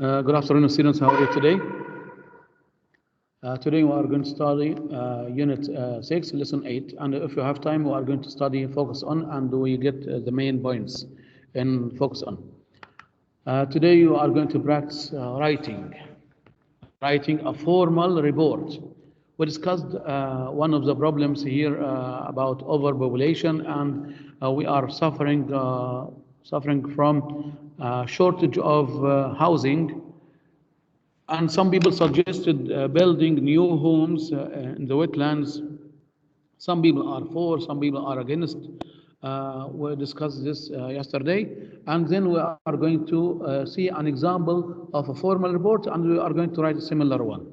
Good afternoon, students. How are you today? Today we are going to study Unit 6, Lesson 8. And if you have time, we are going to study Focus On, and we get the main points in Focus On. Today you are going to practice writing a formal report. We discussed one of the problems here about overpopulation, and we are suffering from shortage of housing. And some people suggested building new homes in the wetlands. Some people are for, some people are against. We discussed this yesterday, and then we are going to see an example of a formal report, and we are going to write a similar one.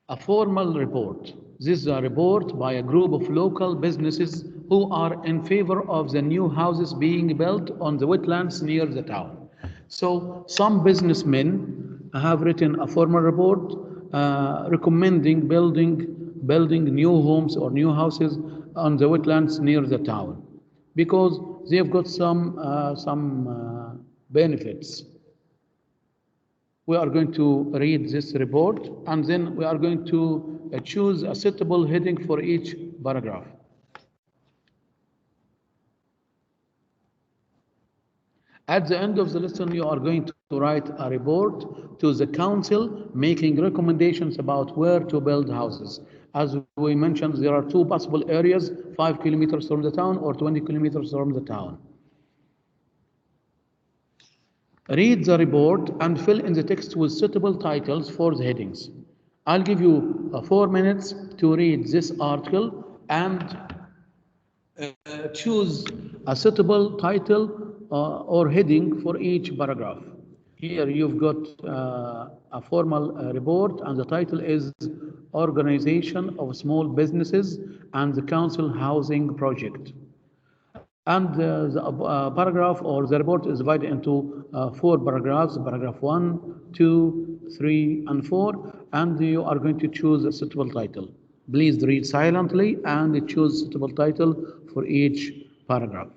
A formal report. This is a report by a group of local businesses who are in favor of the new houses being built on the wetlands near the town. So some businessmen have written a formal report recommending building new homes or new houses on the wetlands near the town because they've got some benefits. We are going to read this report, and then we are going to choose a suitable heading for each paragraph. At the end of the lesson, you are going to write a report to the council making recommendations about where to build houses. As we mentioned, there are two possible areas, 5 kilometers from the town or 20 kilometers from the town. Read the report and fill in the text with suitable titles for the headings. I'll give you 4 minutes to read this article and choose a suitable title or heading for each paragraph. Here you've got a formal report, and the title is Organization of Small Businesses and the Council Housing Project. And the paragraph or the report is divided into 4 paragraphs, paragraph 1, 2, 3, and 4, and you are going to choose a suitable title. Please read silently and choose a suitable title for each paragraph.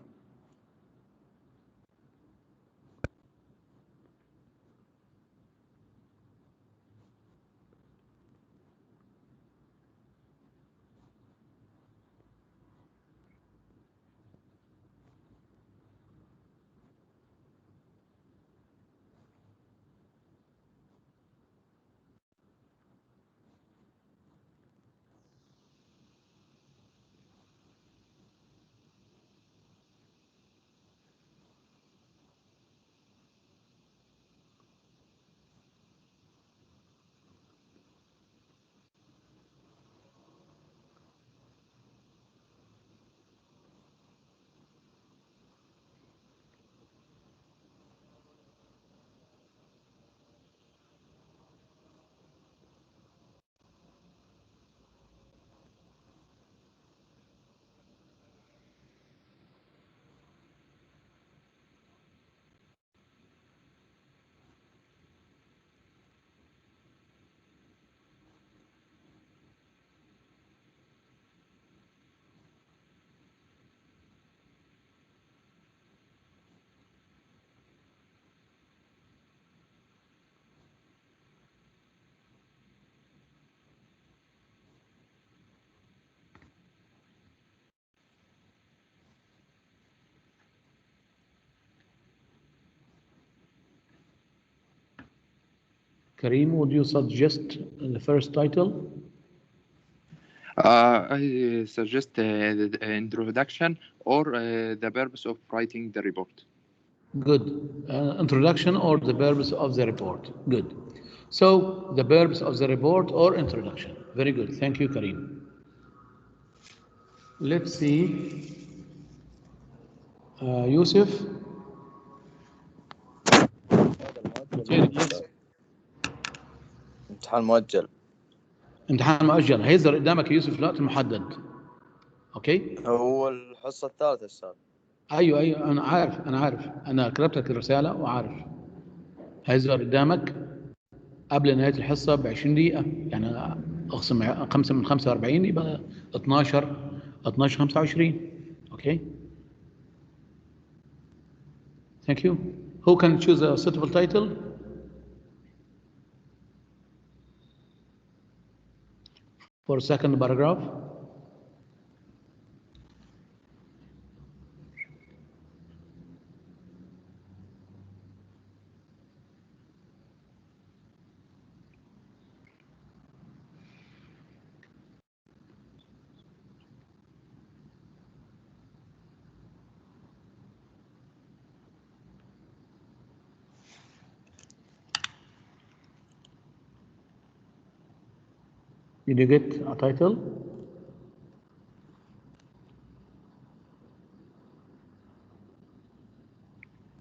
Kareem, would you suggest the first title? I suggest the introduction or the purpose of writing the report. Good. Introduction or the purpose of the report. Good. So the purpose of the report or introduction. Very good. Thank you, Kareem. Let's see. Yusuf. امتحان مؤجل. امتحان مؤجل هيظهر قدامك يا يوسف في الوقت المحدد. اوكي؟ هو الحصة الثالثة استاذ. ايوه انا عارف انا كتبت لك الرسالة وعارف. هيظهر قدامك قبل نهاية الحصة ب 20 دقيقة، يعني اقسم 5 من 45 يبقى 12 25. اوكي؟ Thank you. Who can choose a suitable title? For second paragraph. Did you get a title?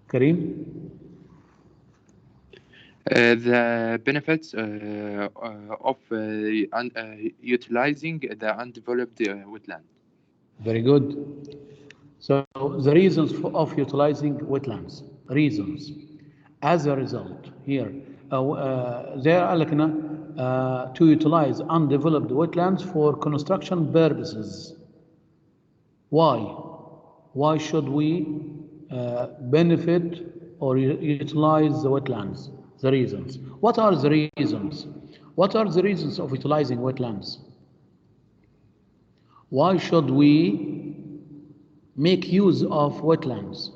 Kareem? The benefits of utilizing the undeveloped wetland. Very good. So the reasons of utilizing wetlands, reasons. As a result, here, there قال لك هنا to utilize undeveloped wetlands for construction purposes. Why? Why should we benefit or utilize the wetlands? The reasons. What are the reasons? What are the reasons of utilizing wetlands? Why should we make use of wetlands?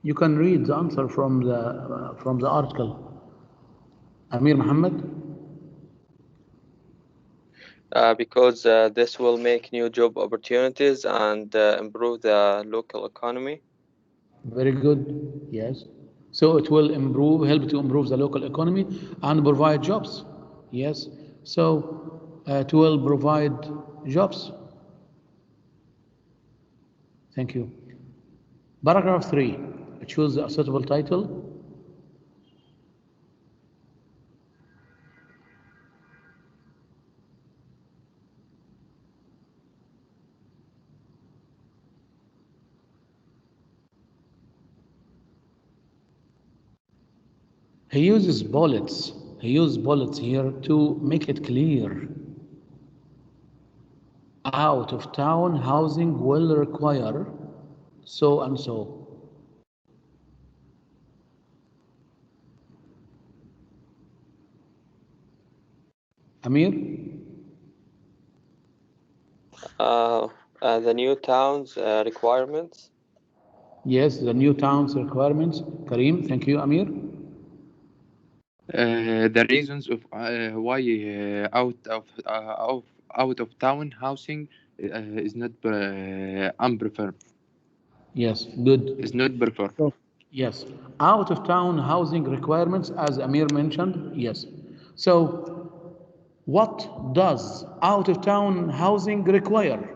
You can read the answer from the article. Amir Muhammad? Because this will make new job opportunities and improve the local economy. Very good, yes. So it will help to improve the local economy and provide jobs. Yes, so it will provide jobs. Thank you. Paragraph 3, choose a suitable title. He uses bullets. He used bullets here to make it clear. Out of town housing will require so and so. Amir? The new towns requirements. Yes, the new towns requirements. Kareem, thank you. Amir? The reasons of why out of town housing is not unpreferred. Yes, good. Is not preferred. Yes, out of town housing requirements, as Amir mentioned, yes. So, what does out of town housing require?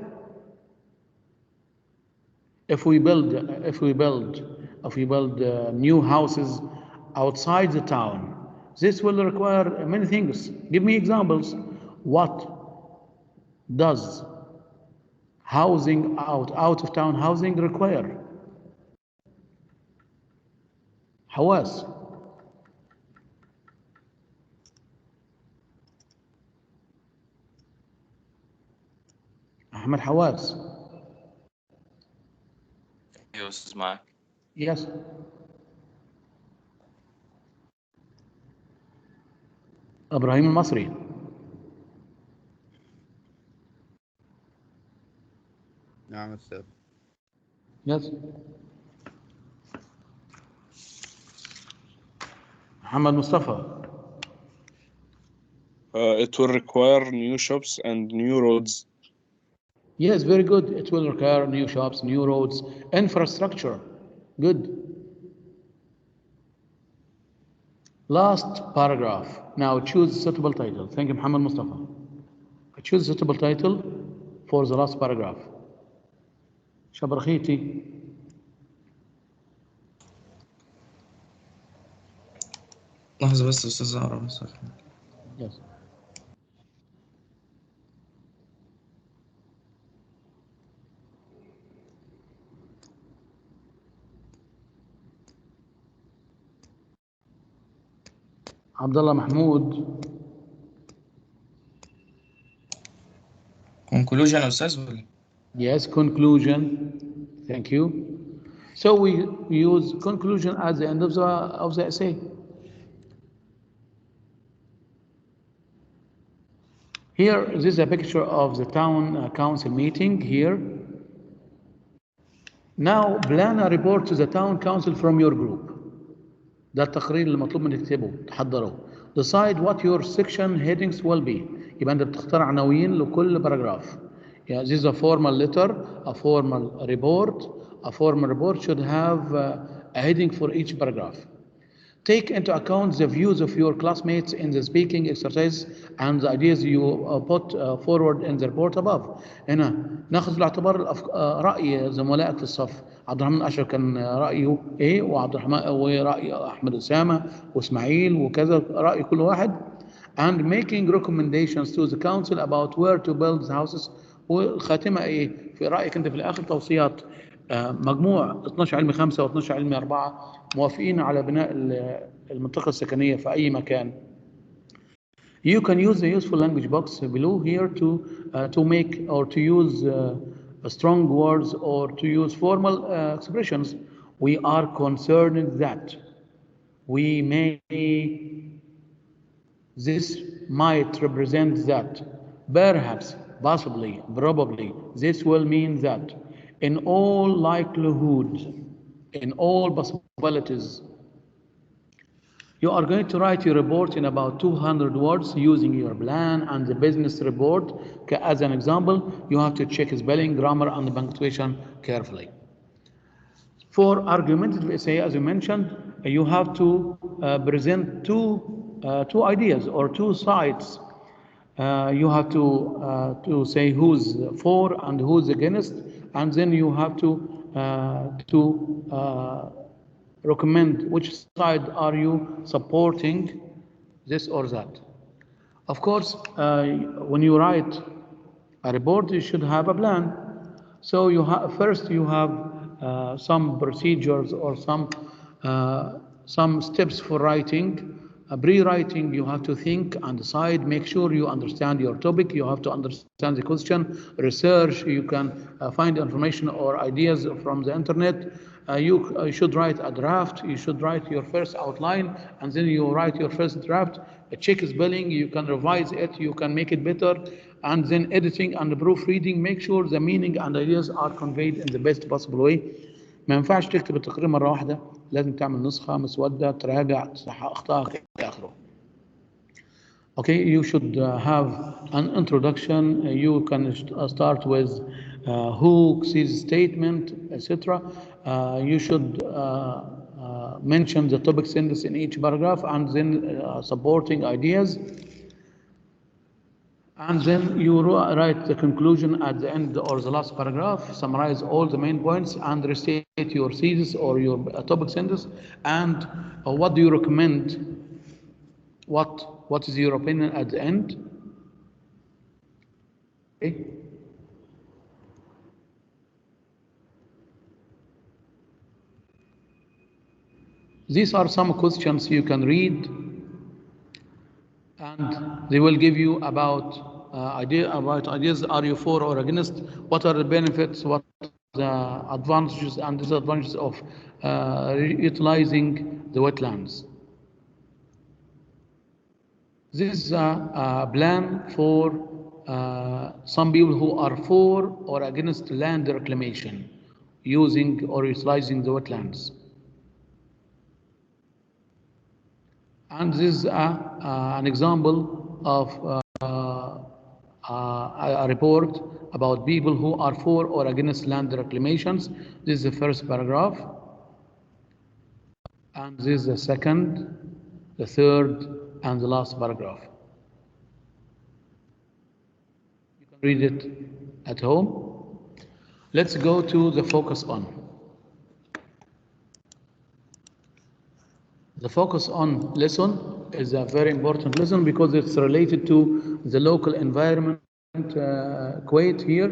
If we build new houses outside the town, this will require many things. Give me examples. What does housing out of town housing require? حواس. أحمد حواس. Yes, Mark. Yes. إبراهيم المصري. نعم أستاذ. Yes. محمد مصطفى. It will require new shops and new roads. Yes, very good. It will require new shops, new roads, infrastructure. Good. Last paragraph. Now choose suitable title. Thank you, Muhammad Mustafa. Choose suitable title for the last paragraph. شبرخيتي. لحظة بس أستاذ زهرة بس. Yes. عبد الله محمود. conclusion يا أستاذ ولا؟ Yes, conclusion. Thank you. So we use conclusion at the end of the essay. Here, this is a picture of the town council meeting here. Now, plan a report to the town council from your group. ده التقرير اللي مطلوب منك تكتبه تحضره. Decide what your section headings will be. يبقى أنت بتختار عناوين لكل باراجراف. Yeah, this is a formal letter, a formal report. A formal report should have a heading for each paragraph. Take into account the views of your classmates in the speaking exercise and the ideas you put forward in the report above. هنا ناخذ بالاعتبار رأي زملائك في الصف. عبد الرحمن أشرف كان رأيه إيه، وعبد الرحمن ورأي أحمد أسامة وإسماعيل وكذا رأي كل واحد. And making recommendations to the council about where to build the houses. والخاتمة إيه؟ في رأيك أنت في الآخر توصيات. مجموع 12 علمي 5 و12 علمي 4 موافقين على بناء المنطقة السكنية في أي مكان. You can use the useful language box below here to make or to use strong words or to use formal expressions. We are concerned that we may, this might represent that, perhaps, possibly, probably, this will mean that, in all likelihood, in all possibilities. You are going to write your report in about 200 words using your plan and the business report. As an example, you have to check spelling, grammar, and punctuation carefully. For argumentative essay, as you mentioned, you have to present two ideas or two sides. You have to say who's for and who's against, and then you have to recommend which side are you supporting, this or that. Of course, when you write a report, you should have a plan. So first you have some procedures or some steps for writing. Pre-writing, you have to think and decide, make sure you understand your topic, you have to understand the question, research, you can find information or ideas from the internet. You should write a draft, you should write your first outline, and then you write your first draft, check spelling, you can revise it, you can make it better, and then editing and proofreading, make sure the meaning and ideas are conveyed in the best possible way. ما ينفعش تكتب التقرير مرة واحدة، لازم تعمل نسخة مسودة تراجع تصحح أخطائك إلى آخره. Okay, you should have an introduction. You can start with who, sees statement, etc. You should mention the topic sentence in each paragraph and then supporting ideas. And then you write the conclusion at the end or the last paragraph, summarize all the main points and restate your thesis or your topic sentence. And what do you recommend? What is your opinion at the end? Okay. These are some questions you can read, and they will give you about ideas. Are you for or against? What are the benefits? What are the advantages and disadvantages of utilizing the wetlands? This is a plan for some people who are for or against land reclamation, using or utilizing the wetlands. And this is an example of a report about people who are for or against land reclamations. This is the first paragraph. And this is the second, the third, and the last paragraph. You can read it at home. Let's go to the focus on. The focus on lesson is a very important lesson because it's related to the local environment, Kuwait here.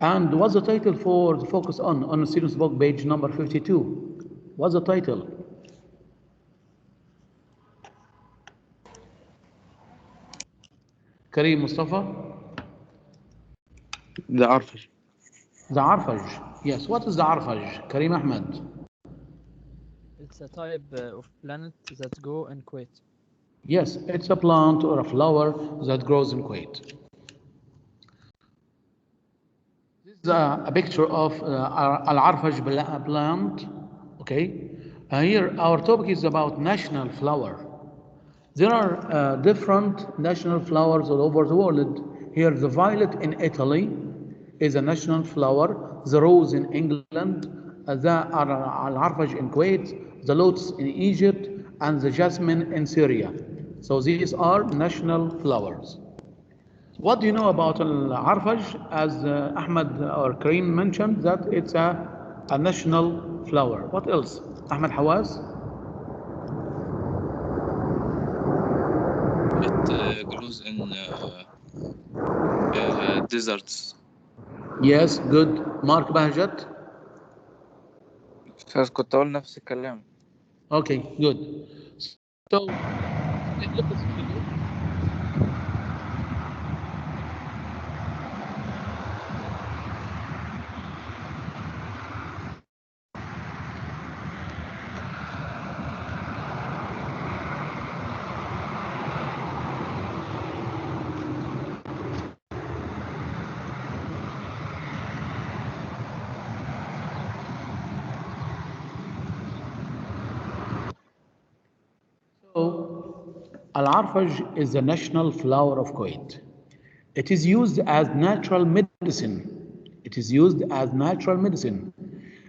And what's the title for the focus on the student's book, page number 52? What's the title? Kareem Mustafa? The Arfaj. The Arfaj. Yes, what is the Arfaj? Karim Ahmed. It's a type of plant that grow in Kuwait. Yes, it's a plant or a flower that grows in Kuwait. This is a picture of Al-Arfaj plant. Okay. Here our topic is about national flower. There are different national flowers all over the world. Here the violet in Italy is a national flower, the rose in England, the Al-Arfaj in Kuwait, the lotus in Egypt, and the jasmine in Syria. So these are national flowers. What do you know about Al-Arfaj? As Ahmed or Karim mentioned, that it's a national flower. What else? Ahmed Hawaz? It grows in deserts. Yes, good. Mark Bahjat? أستاذ كنت أقول نفس الكلام. Okay, good. So, look at this video. So, Al-Arfaj is the national flower of Kuwait. It is used as natural medicine. It is used as natural medicine.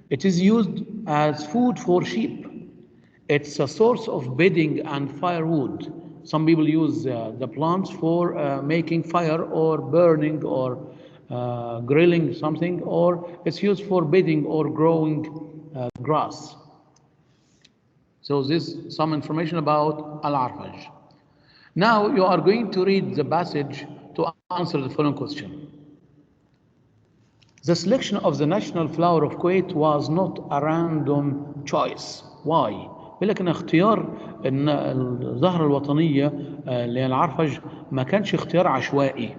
It is used as food for sheep. It's a source of bedding and firewood. Some people use the plants for making fire or burning or grilling something, or it's used for bedding or growing grass. So this is some information about Al-Arfaj. Now you are going to read the passage to answer the following question. The selection of the national flower of Kuwait was not a random choice. Why? ولكن اختيار الزهرة الوطنية للعرفج ما كانش اختيار عشوائي.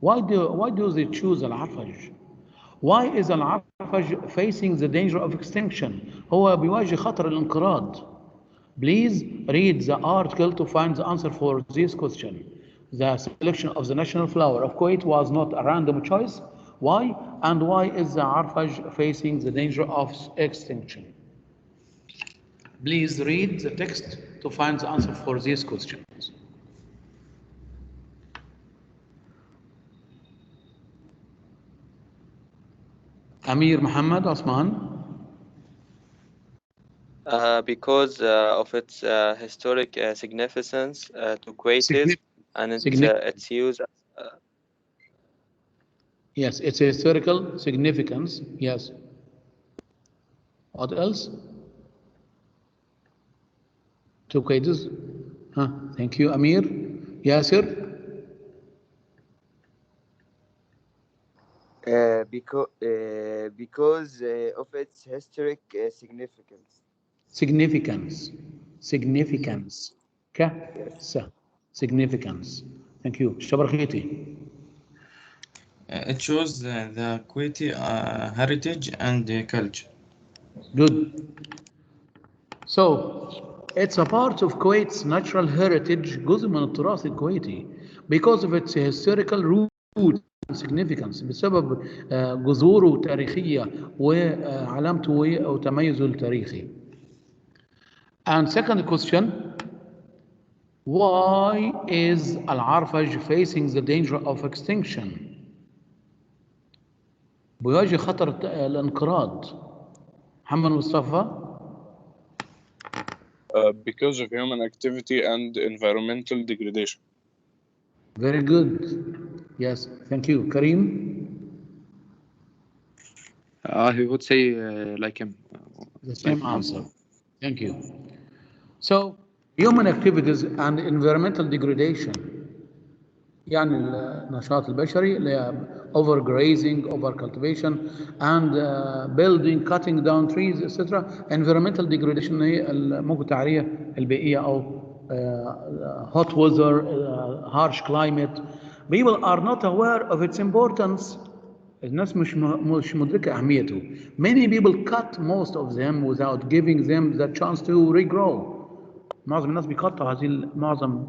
Why do they choose العرفج? Why is العرفج facing the danger of extinction? هو بيواجه خطر الانقراض. Please read the article to find the answer for this question. The selection of the national flower of Kuwait was not a random choice. Why? And why is the Arfaj facing the danger of extinction? Please read the text to find the answer for these questions. Amir Muhammad Osman. Because of its historic significance to Kuwait and its use. Yes, it's a historical significance. Yes. What else? To Kuwait. Thank you, Amir. Yasir. Because of its historic significance. Significance. Significance. Thank you. Shabarkhiti. It shows the Kuwaiti heritage and culture. Good. So, it's a part of Kuwait's natural heritage, جزء من التراث الكويتي, because of its historical root and significance, بسبب جذوره التاريخية وعلامته وتميزه التاريخي. And second question, why is Al-Arfaj facing the danger of extinction? بيواجه خطر الانقراض. محمد مصطفى. Because of human activity and environmental degradation. Very good. Yes, thank you. Karim? He would say like him. The same answer. Thank you. So, human activities and environmental degradation. يعني النشاط البشري overgrazing, overcultivation, and building, cutting down trees, etc. Environmental degradation هي ممكن تعرية البيئية أو hot weather, harsh climate, People are not aware of its importance. الناس مش مدركة أهميته. Many people cut most of them without giving them the chance to regrow. معظم الناس بيقطعوا معظم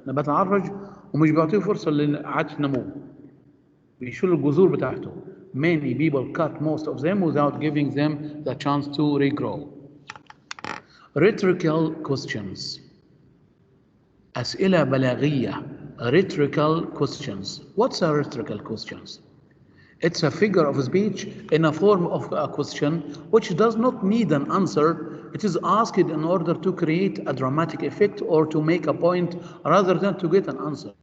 نبات العرج ومش بيعطيه فرصة لإعادة النمو. بيشيلوا الجذور بتاعته. Many people cut most of them without giving them the chance to regrow. Rhetorical questions. أسئلة بلاغية. Rhetorical questions. What's a rhetorical questions? It's a figure of speech in a form of a question which does not need an answer. It is asked in order to create a dramatic effect or to make a point rather than to get an answer.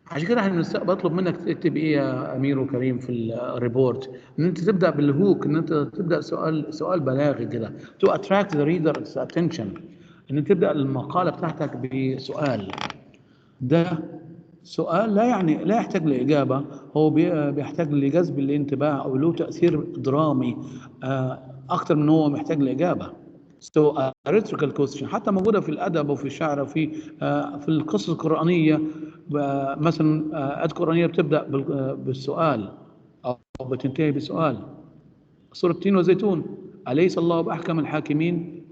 عشان كده احنا بطلب منك تكتب ايه يا امير وكريم في الريبورت، ان انت تبدا بالهوك، ان انت تبدا سؤال بلاغي كده to attract the reader's attention، ان انت تبدا المقاله بتاعتك بسؤال. ده سؤال لا يحتاج لاجابه، هو بيحتاج لجذب الانتباه او له تاثير درامي اكتر من هو محتاج لاجابه. So a rhetorical question حتى موجوده في الادب وفي الشعر وفي في القصص القرانيه. مثلا آيات قرانيه بتبدا بالسؤال او بتنتهي بسؤال. سوره تين وزيتون، اليس الله باحكم الحاكمين؟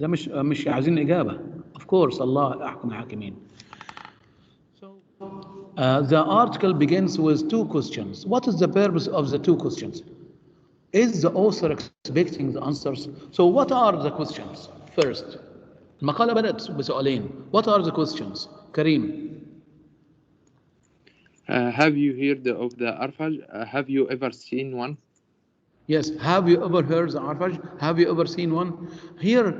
ده مش عايزين اجابه. Of course الله احكم الحاكمين. The article begins with two questions. What is the purpose of the two questions? Is the author expecting the answers? So what are the questions? First, المقالة بدأت بسؤالين. What are the questions? كريم. Have you heard of the Arfaj? Have you ever seen one? Yes. Have you ever heard the Arfaj? Have you ever seen one? Here,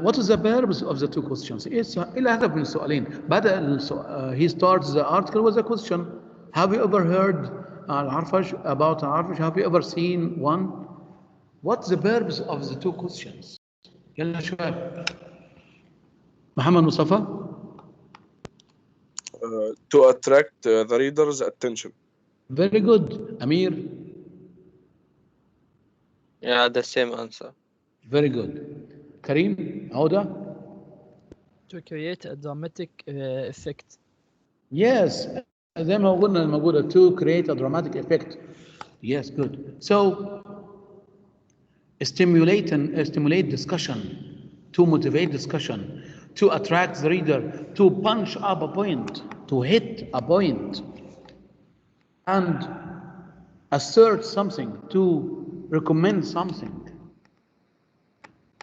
what is the purpose of the two questions? إيه الهدف من السؤالين؟ he starts the article with a question. Have you ever heard Al-Arfaj, about Al-Arfaj? Have you ever seen one? What's the purpose of the two questions? يلا شباب. محمد مصطفى. To attract the reader's attention. Very good. Amir. Yeah, the same answer. Very good. Kareem, عودة. To create a dramatic effect. Yes. زي ما قلنا الموجودة to create a dramatic effect. Yes, good. So stimulate discussion, to motivate discussion, to attract the reader, to punch up a point, to hit a point, and assert something, to recommend something,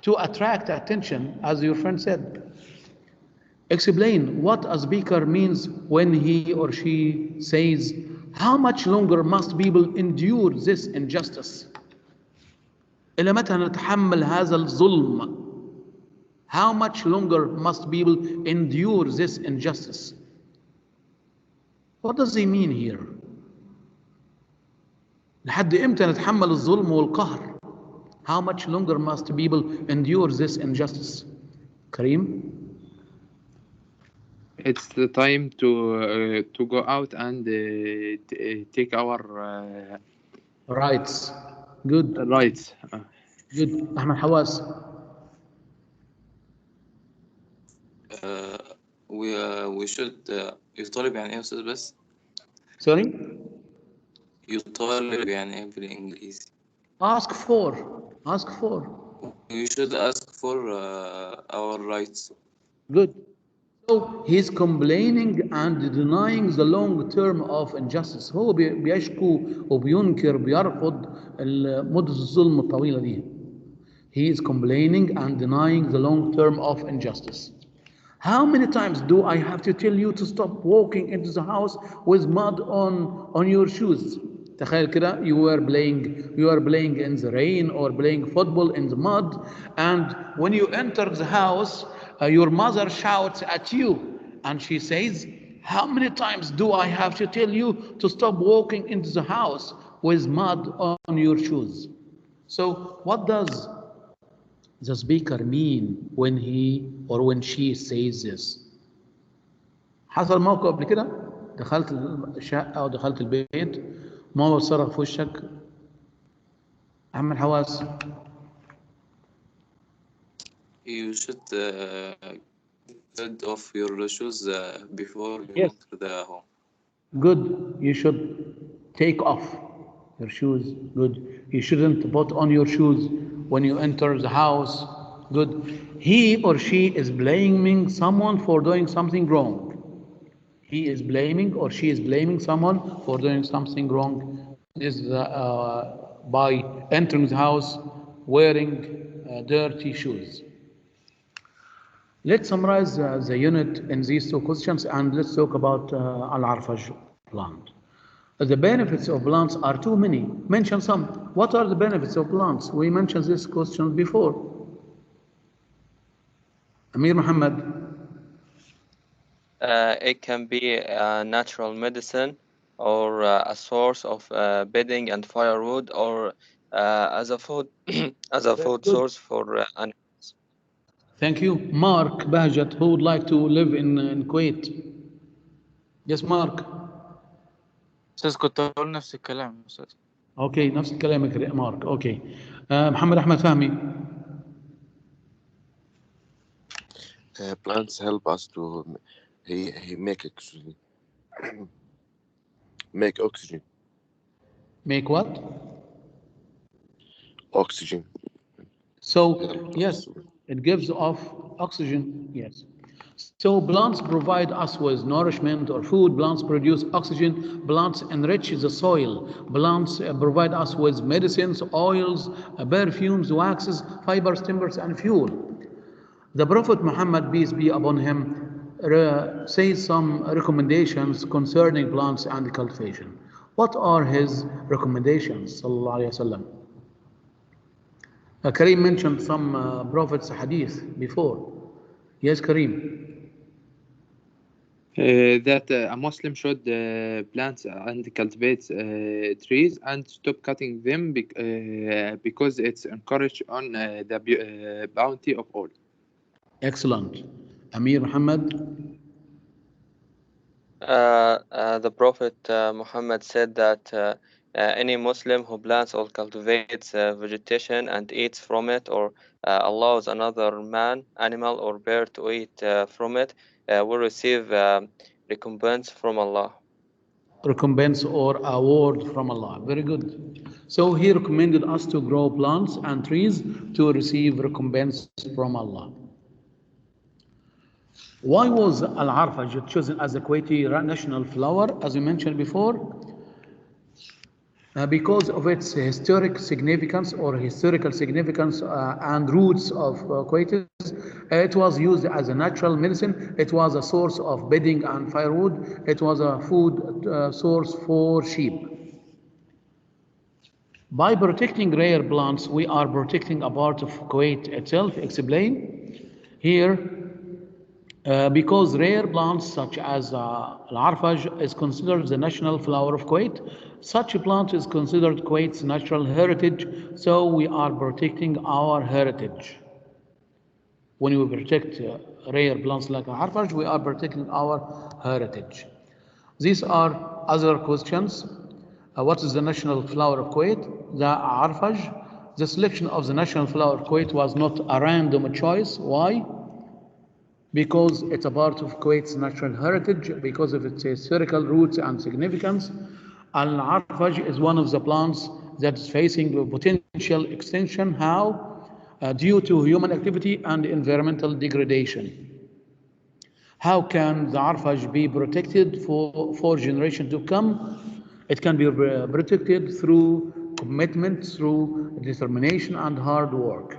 to attract attention, as your friend said. Explain what a speaker means when he or she says, how much longer must people endure this injustice? إلى متى نتحمل هذا الظلم؟ How much longer must people endure this injustice? What does he mean here? لحد إمتى نتحمل الظلم والقهر؟ How much longer must people endure this injustice? Kareem? It's the time to go out and take our rights. Good. rights. Good. أحمد حواس. we should يطالب يعني ايه يا استاذ بس؟ Sorry? يطالب يعني ايه بالانجليزي؟ Ask for. We should ask for our rights. Good. So he's complaining and denying the long term of injustice. هو بيشكو وبينكر بيرفض مدة الظلم الطويلة دي. He is complaining and denying the long term of injustice. How many times do I have to tell you to stop walking into the house with mud on your shoes? تخيل كده you are playing in the rain or playing football in the mud, and when you enter the house your mother shouts at you and she says, how many times do I have to tell you to stop walking into the house with mud on your shoes? So what does the speaker mean when he or when she says this? حصل موقف قبل كده دخلت الشقة أو دخلت البيت ماما بتصرخ في وشك؟ أحمد حواس. You should Head off your shoes before you Yes. enter the home. Good. You should take off your shoes. Good. You shouldn't put on your shoes when you enter the house. Good. He or she is blaming someone for doing something wrong. He is blaming or she is blaming someone for doing something wrong. This is by entering the house wearing dirty shoes. Let's summarize the unit in these two questions and let's talk about Al-Arfaj plant. The benefits of plants are too many. Mention some. What are the benefits of plants? We mentioned this question before. Amir Muhammad. It can be a natural medicine or a source of bedding and firewood or as a food as a food good. source for animals. Thank you. Mark Bahjat, who would like to live in Kuwait? Yes, Mark. أستاذ كنت أقول نفس الكلام يا أستاذ. اوكي نفس كلامك مارك. اوكي محمد احمد فهمي. Plants help us to make oxygen. Make oxygen. Make what? Oxygen. So yes, it gives off oxygen. Yes. So plants provide us with nourishment or food. Plants produce oxygen. Plants enrich the soil. Plants provide us with medicines, oils, perfumes, waxes, fibers, timbers, and fuel. The Prophet Muhammad, peace be upon him, says some recommendations concerning plants and cultivation. What are his recommendations? Sallallahu Alaihi Wasallam. Kareem mentioned some Prophet's hadith before. Yes, Kareem. That a Muslim should plant and cultivate trees and stop cutting them because it's encouraged on the bounty of all. Excellent. Amir Muhammad. The Prophet Muhammad said that any Muslim who plants or cultivates vegetation and eats from it or allows another man, animal, or bird to eat from it will receive recompense from Allah. Recompense or award from Allah. Very good. So he recommended us to grow plants and trees to receive recompense from Allah. Why was Al-Arfaj chosen as the Kuwaiti national flower, as we mentioned before? Because of its historic significance or historical significance and roots of Kuwait. It was used as a natural medicine. It was a source of bedding and firewood. It was a food source for sheep. By protecting rare plants, we are protecting a part of Kuwait itself. Explain here. Because rare plants such as Al-Arfaj is considered the national flower of Kuwait, such a plant is considered Kuwait's natural heritage, so we are protecting our heritage. When we protect rare plants like Al-Arfaj, we are protecting our heritage. These are other questions. What is the national flower of Kuwait? The Arfaj. The selection of the national flower of Kuwait was not a random choice. Why? Because it's a part of Kuwait's natural heritage, because of its historical roots and significance. Al-Arfaj is one of the plants that is facing potential extinction. How? Due to human activity and environmental degradation. How can the Arfaj be protected for generations to come? It can be protected through commitment, through determination and hard work.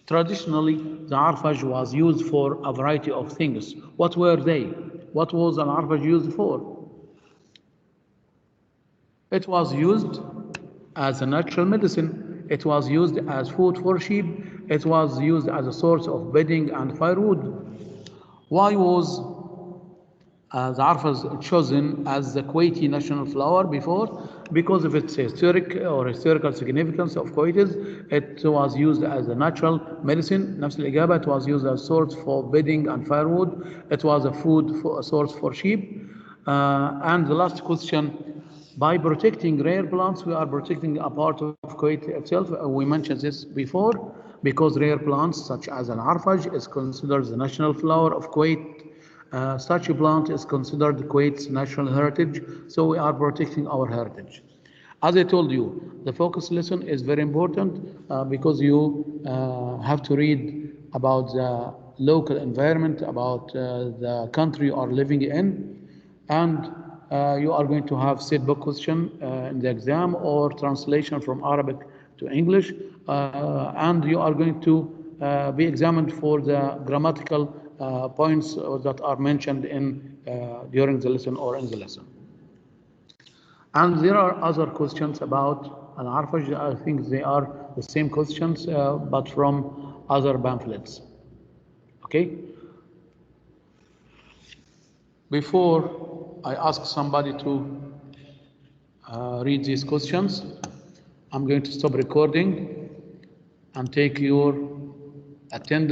Traditionally, the Arfaj was used for a variety of things. What were they? What was an Arfaj used for? It was used as a natural medicine. It was used as food for sheep. It was used as a source of bedding and firewood. Why was the Arfaj chosen as the Kuwaiti national flower before? Because of its historical significance of Kuwait. It was used as a natural medicine. نفس الإجابة. It was used as a source for bedding and firewood. It was a food source for sheep. And the last question, by protecting rare plants, we are protecting a part of Kuwait itself. We mentioned this before. because rare plants such as al-arfaj is considered the national flower of Kuwait. Such a plant is considered Kuwait's national heritage, so we are protecting our heritage. As I told you, the focus lesson is very important because you have to read about the local environment, about the country you are living in, and you are going to have set book question in the exam or translation from Arabic to English, and you are going to be examined for the grammatical points that are mentioned in during the lesson or in the lesson. And there are other questions about al-arfaj. I think they are the same questions, but from other pamphlets. Okay? Before I ask somebody to read these questions, I'm going to stop recording and take your attendance.